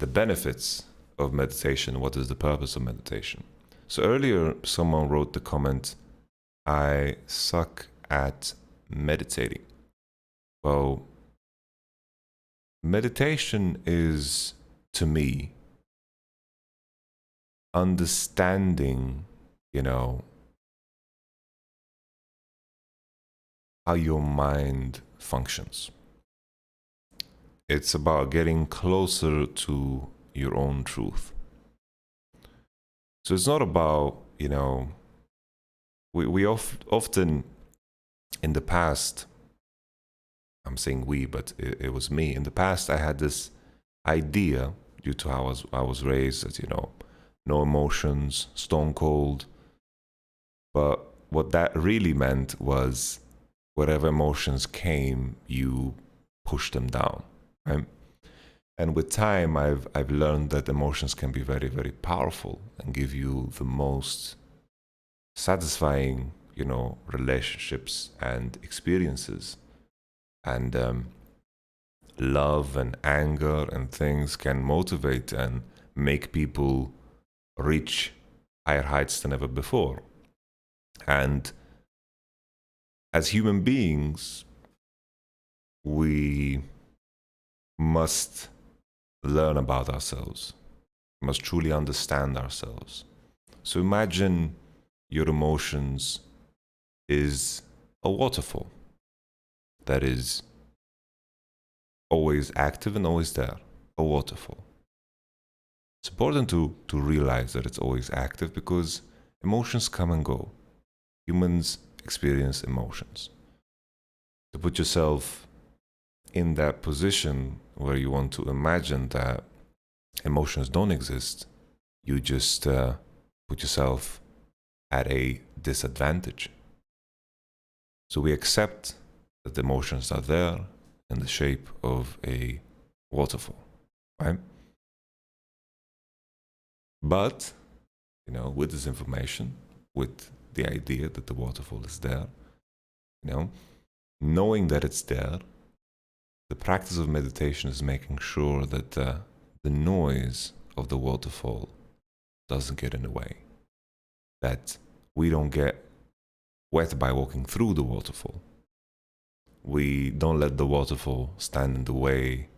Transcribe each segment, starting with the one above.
the benefits of meditation. What is the purpose of meditation? So earlier, someone wrote the comment, I suck at meditating. Well, meditation is, to me, understanding, how your mind functions. It's about getting closer to your own truth. So it's not about, we often in the past, I'm saying we, but it was me. In the past, I had this idea, due to how I was raised, as no emotions, stone cold. But what that really meant was whatever emotions came, you push them down, right? And with time, I've learned that emotions can be very, very powerful and give you the most satisfying, relationships and experiences. And love and anger and things can motivate and make people reach higher heights than ever before. And as human beings, we must learn about ourselves. We must truly understand ourselves. So imagine your emotions is a waterfall that is always active and always there, a waterfall. It's important to realize that it's always active because emotions come and go. Humans experience emotions. To put yourself in that position where you want to imagine that emotions don't exist, you just put yourself at a disadvantage. So we accept that the emotions are there in the shape of a waterfall, right? But, with this information, with the idea that the waterfall is there, knowing that it's there, the practice of meditation is making sure that the noise of the waterfall doesn't get in the way, that we don't get wet by walking through the waterfall. We don't let the waterfall stand in the way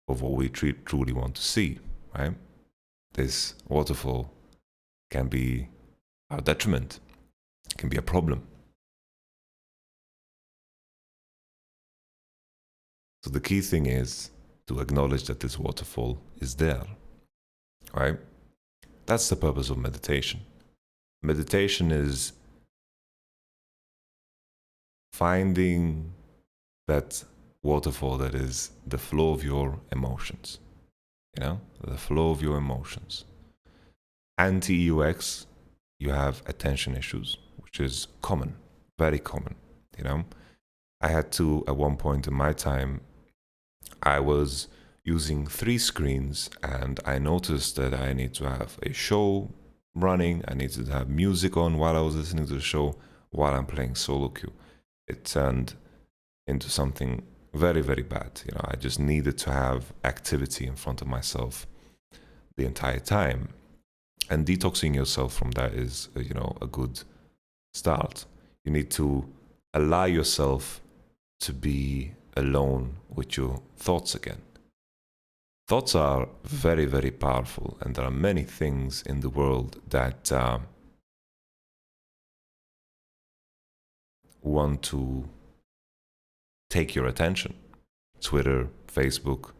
of what we truly want to see, right? This waterfall can be our detriment, can be a problem. So the key thing is to acknowledge that this waterfall is there, right? That's the purpose of meditation. Meditation is finding that waterfall that is the flow of your emotions, the flow of your emotions. Anti-EUX, you have attention issues, which is common, very common, I had to, at one point in my time, I was using 3 screens and I noticed that I need to have a show running, I needed to have music on while I was listening to the show, while I'm playing solo queue. It turned into something very, very bad. I just needed to have activity in front of myself the entire time. And detoxing yourself from that is, a good start. You need to allow yourself to be alone with your thoughts again. Thoughts are very, very powerful, and there are many things in the world that want to take your attention. Twitter, Facebook,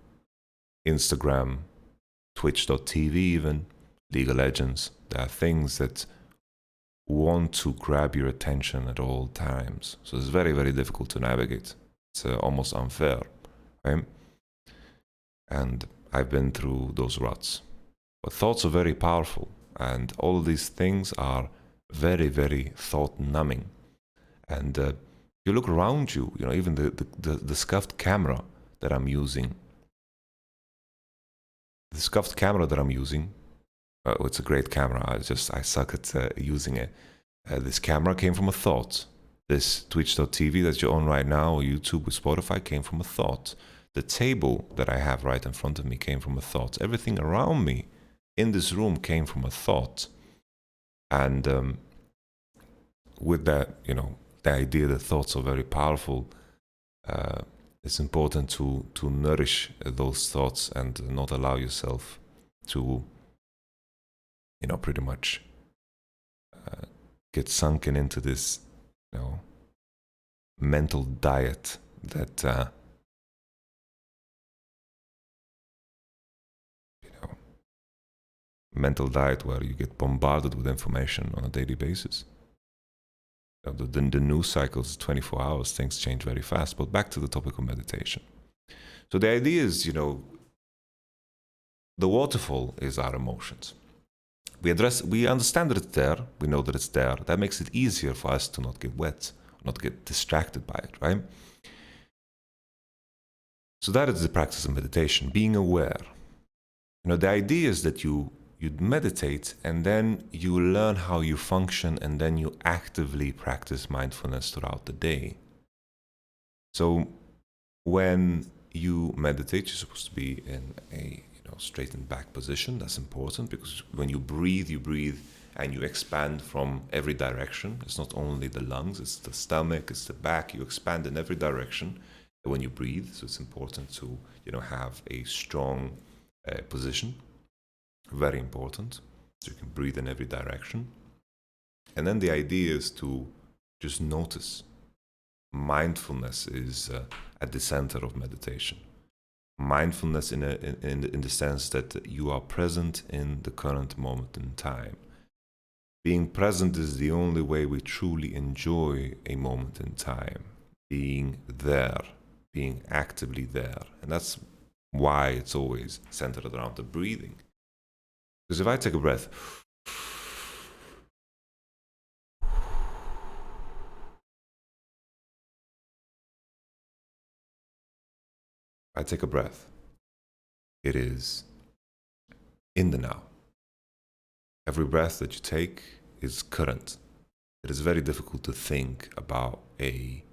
Instagram, Twitch.tv even, League of Legends. There are things that want to grab your attention at all times. So it's very, very difficult to navigate. It's almost unfair, right? And I've been through those ruts. But thoughts are very powerful, and all of these things are very, very thought-numbing. And you look around you, even the scuffed camera that I'm using. The scuffed camera that I'm using, it's a great camera. I suck at using it. This camera came from a thought. This Twitch.tv that you're on right now, or YouTube with Spotify, came from a thought. The table that I have right in front of me came from a thought. Everything around me in this room came from a thought. And with that, the idea that thoughts are very powerful, it's important to nourish those thoughts and not allow yourself to, pretty much get sunken into this, mental diet that, mental diet where you get bombarded with information on a daily basis. The news cycles, 24 hours, things change very fast. But back to the topic of meditation. So the idea is, the waterfall is our emotions. We understand that it's there. We know that it's there. That makes it easier for us to not get wet, not get distracted by it, right? So that is the practice of meditation, being aware. The idea is that you'd meditate and then you learn how you function and then you actively practice mindfulness throughout the day. So when you meditate, you're supposed to be in a straightened back position. That's important because when you breathe and you expand from every direction. It's not only the lungs, it's the stomach, it's the back. You expand in every direction when you breathe. So it's important to have a strong position. Very important. So you can breathe in every direction. And then the idea is to just notice. Mindfulness is at the center of meditation. Mindfulness in the sense that you are present in the current moment in time. Being present is the only way we truly enjoy a moment in time. Being there, being actively there. And that's why it's always centered around the breathing. Because if I take a breath, it is in the now. Every breath that you take is current. It is very difficult to think about a,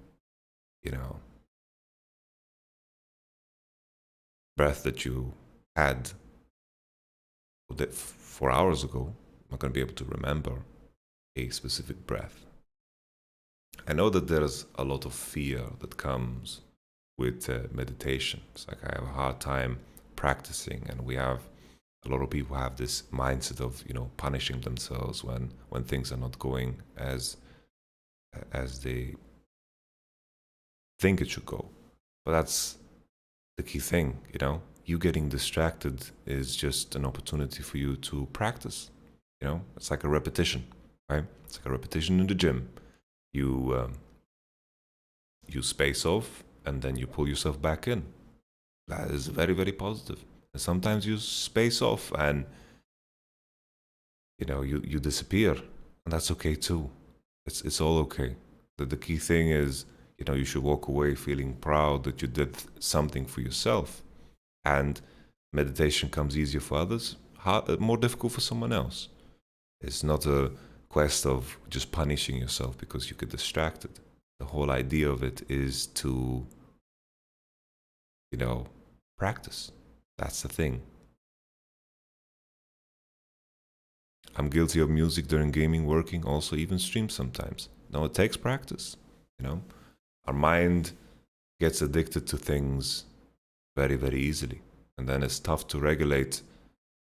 breath that you had 4 hours ago. I'm not going to be able to remember a specific breath. I know that there's a lot of fear that comes with meditation. It's like I have a hard time practicing, and we have a lot of people have this mindset of punishing themselves when things are not going as they think it should go. But that's the key thing, you getting distracted is just an opportunity for you to practice. It's like a repetition, right? It's like a repetition in the gym. You space off and then you pull yourself back in. That is very, very positive. And sometimes you space off and you disappear, and that's okay too. It's all okay. The key thing is you should walk away feeling proud that you did something for yourself. And meditation comes easier for others, more difficult for someone else. It's not a quest of just punishing yourself because you get distracted. The whole idea of it is to, practice. That's the thing. I'm guilty of music during gaming, working, also even stream sometimes. No, it takes practice, Our mind gets addicted to things very, very easily. And then it's tough to regulate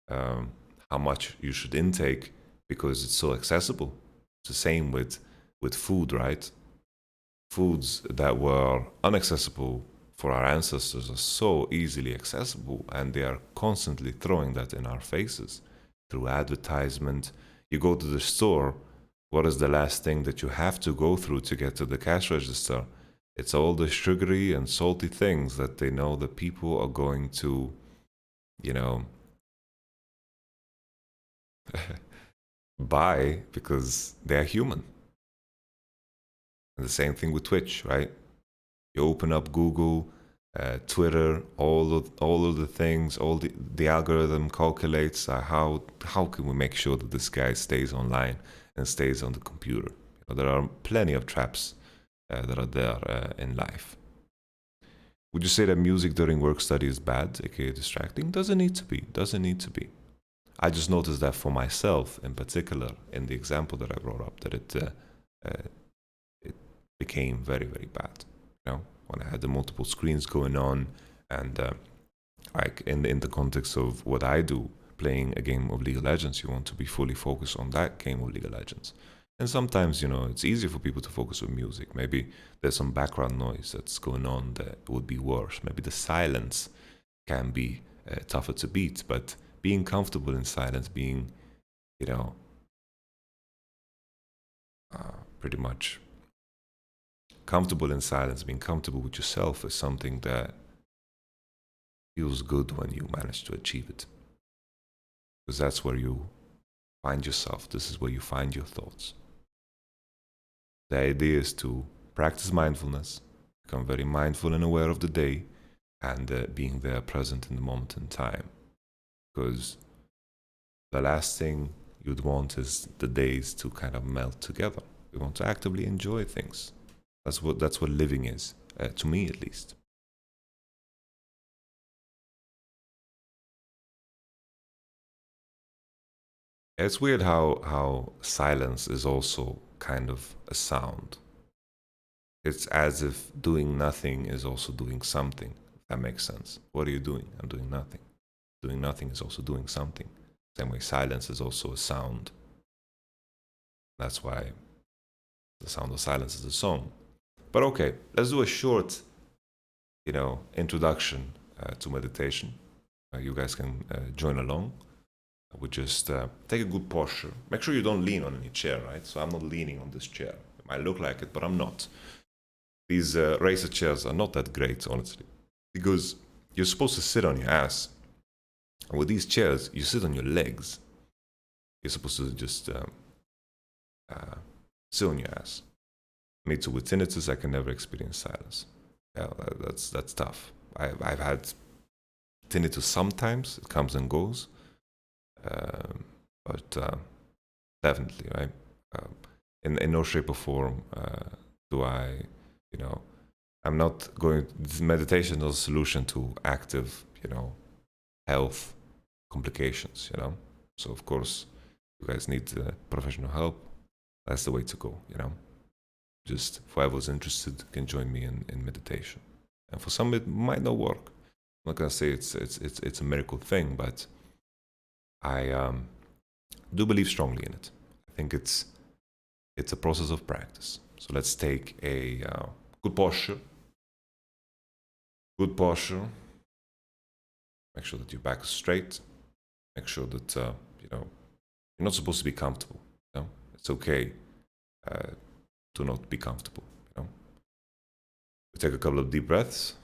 how much you should intake because it's so accessible. It's the same with food, right? Foods that were inaccessible for our ancestors are so easily accessible, and they are constantly throwing that in our faces through advertisement. You go to the store, what is the last thing that you have to go through to get to the cash register? It's all the sugary and salty things that they know that people are going to, buy because they're human. And the same thing with Twitch, right? You open up Google, Twitter, all of the things, the algorithm calculates how can we make sure that this guy stays online and stays on the computer. There are plenty of traps that are there in life. Would you say that music during work study is bad, aka distracting? Doesn't need to be. Doesn't need to be. I just noticed that for myself, in particular, in the example that I brought up, that it became very, very bad. You know, when I had the multiple screens going on, and like in the context of what I do, playing a game of League of Legends, you want to be fully focused on that game of League of Legends. And sometimes, you know, it's easier for people to focus on music. Maybe there's some background noise that's going on that would be worse. Maybe the silence can be tougher to beat, but being comfortable in silence, being, you know, pretty much comfortable in silence, being comfortable with yourself is something that feels good when you manage to achieve it. Because that's where you find yourself. This is where you find your thoughts. The idea is to practice mindfulness, become very mindful and aware of the day, and being there present in the moment in time. Because the last thing you'd want is the days to kind of melt together. We want to actively enjoy things. That's what living is, to me at least. It's weird how silence is also kind of a sound. It's as if doing nothing is also doing something. If that makes sense. What are you doing? I'm doing nothing. Doing nothing is also doing something. Same way, silence is also a sound. That's why the sound of silence is a song. But okay, let's do a short, introduction to meditation. You guys can join along. We just take a good posture. Make sure you don't lean on any chair, right? So I'm not leaning on this chair. It might look like it, but I'm not. These racer chairs are not that great, honestly, because you're supposed to sit on your ass. And with these chairs, you sit on your legs. You're supposed to just sit on your ass. Me too. With tinnitus, I can never experience silence. Yeah, that's tough. I've had tinnitus sometimes. It comes and goes, but definitely, right? In no shape or form do I, you know, I'm not going. Meditation is a solution to active, health complications. So of course, you guys need professional help. That's the way to go. Just whoever's interested can join me in meditation. And for some, it might not work. I'm not gonna say it's a miracle thing, but I do believe strongly in it. I think it's a process of practice. So let's take a good posture. Good posture. Make sure that your back is straight. Make sure that you're not supposed to be comfortable. It's okay to not be comfortable. We take a couple of deep breaths.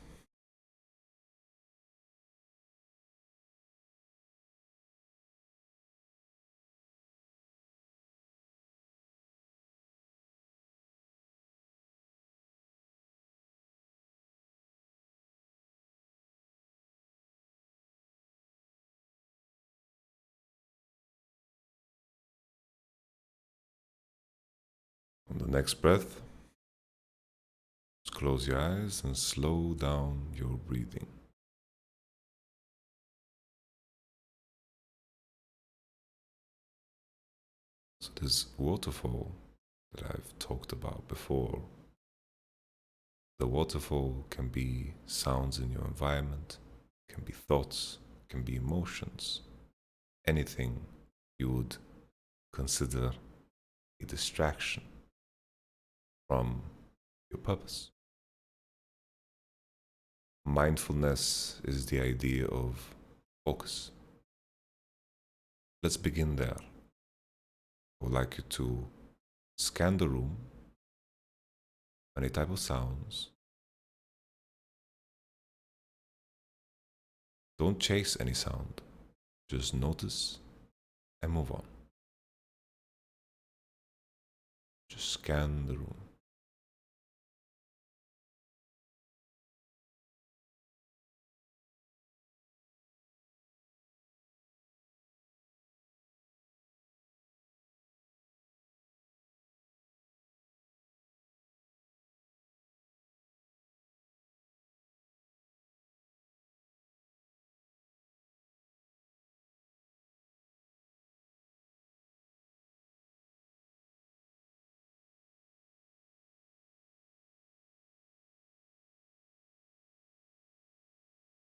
On the next breath, just close your eyes and slow down your breathing. So this waterfall that I've talked about before, the waterfall can be sounds in your environment, can be thoughts, can be emotions, anything you would consider a distraction from your purpose. Mindfulness is the idea of focus. Let's begin there. I would like you to scan the room, any type of sounds. Don't chase any sound, just notice and move on. Just scan the room.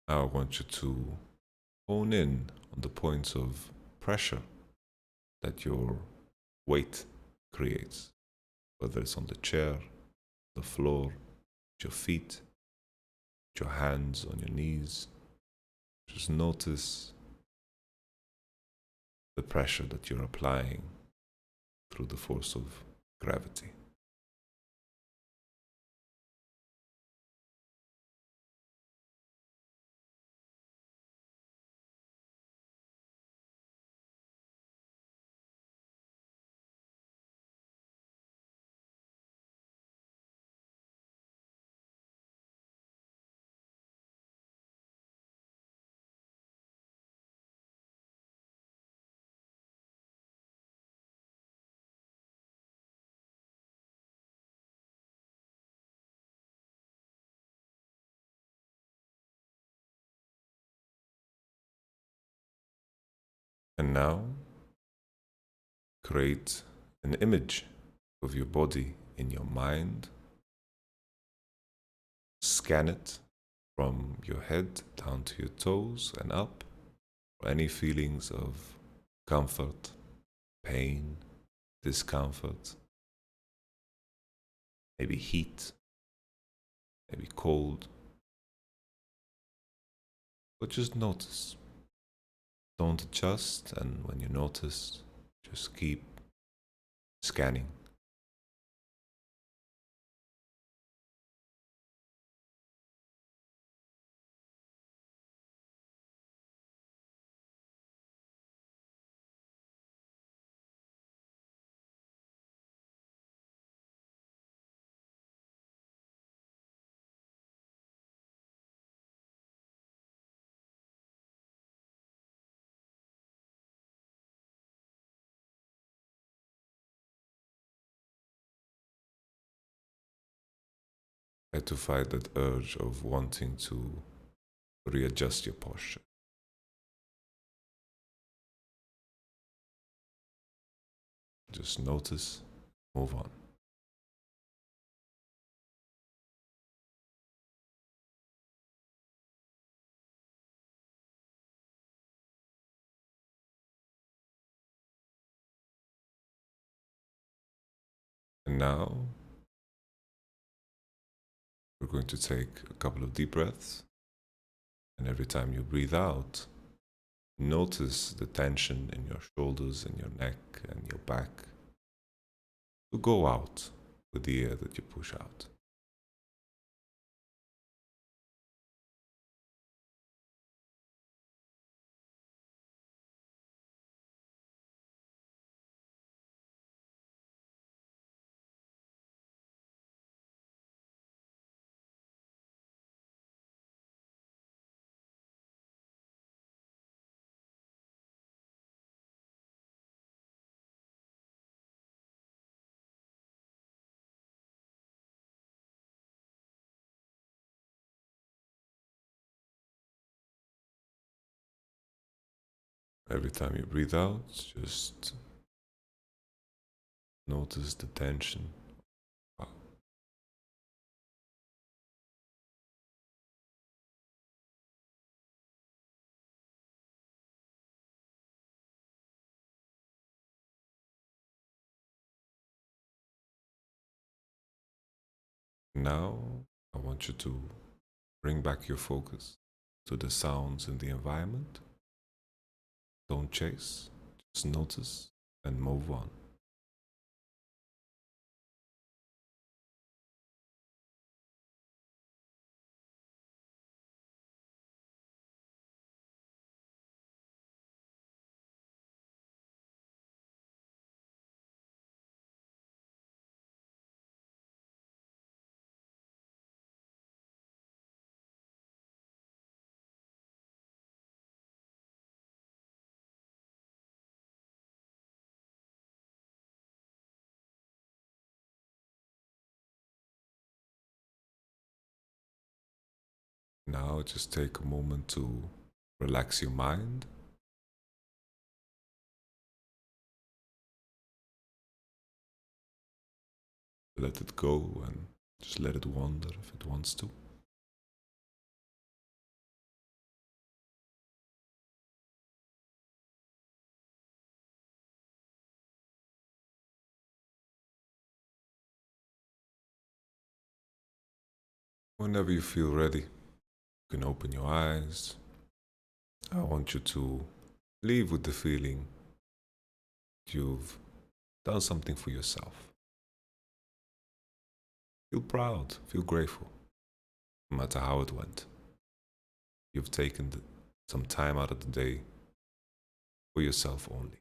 Now I want you to hone in on the points of pressure that your weight creates, whether it's on the chair, the floor, your feet, your hands, on your knees. Just notice the pressure that you're applying through the force of gravity. And now, create an image of your body in your mind. Scan it from your head down to your toes and up for any feelings of comfort, pain, discomfort, maybe heat, maybe cold. But just notice. Don't adjust, and when you notice, just keep scanning. Try to fight that urge of wanting to readjust your posture. Just notice, move on. And now we're going to take a couple of deep breaths. And every time you breathe out, notice the tension in your shoulders and your neck and your back to go out with the air that you push out. Every time you breathe out, just notice the tension. Wow. Now, I want you to bring back your focus to the sounds in the environment. Don't chase, just notice and move on. Now, just take a moment to relax your mind. Let it go and just let it wander if it wants to. Whenever you feel ready, you can open your eyes. I want you to leave with the feeling you've done something for yourself. Feel proud, feel grateful, no matter how it went. You've taken some time out of the day for yourself only.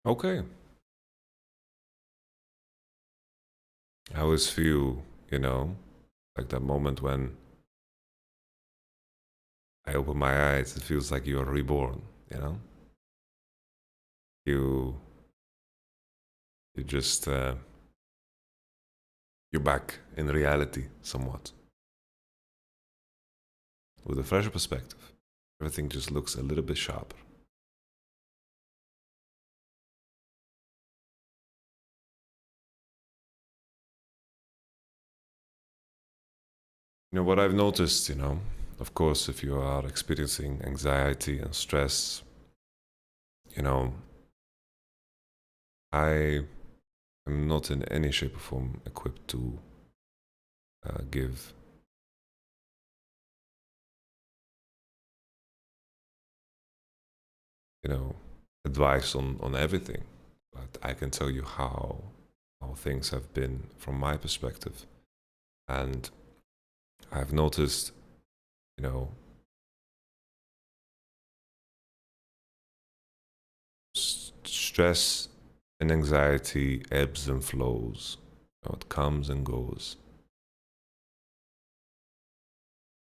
Okay. I always feel, like that moment when I open my eyes, it feels like you're reborn, you know? You you just you're back in reality somewhat. With a fresher perspective. Everything just looks a little bit sharper. What I've noticed, of course, if you are experiencing anxiety and stress, you know, I am not in any shape or form equipped to give, advice on everything. But I can tell you how things have been from my perspective. And I've noticed, you know, stress and anxiety ebbs and flows. It comes and goes.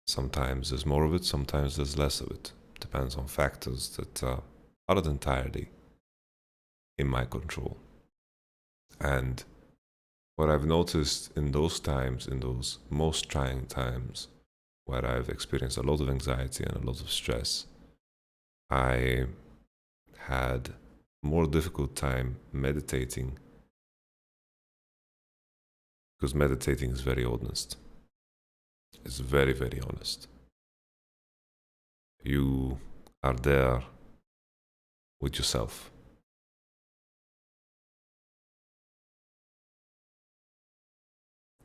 Sometimes there's more of it, sometimes there's less of it. Depends on factors that are not entirely in my control. And what I've noticed in those times, in those most trying times, where I've experienced a lot of anxiety and a lot of stress, I had more difficult time meditating because meditating is very honest. It's very, very honest. You are there with yourself.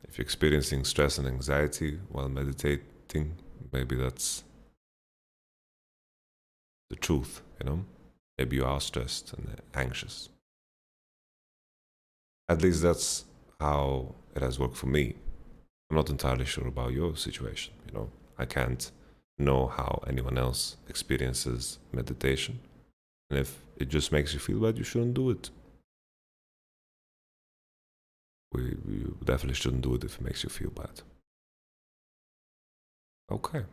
If you're experiencing stress and anxiety while meditating, maybe that's the truth. Maybe you are stressed and anxious. At least that's how it has worked for me. I'm not entirely sure about your situation. I can't know how anyone else experiences meditation. And if it just makes you feel bad, you shouldn't do it. We definitely shouldn't do it if it makes you feel bad. Okay.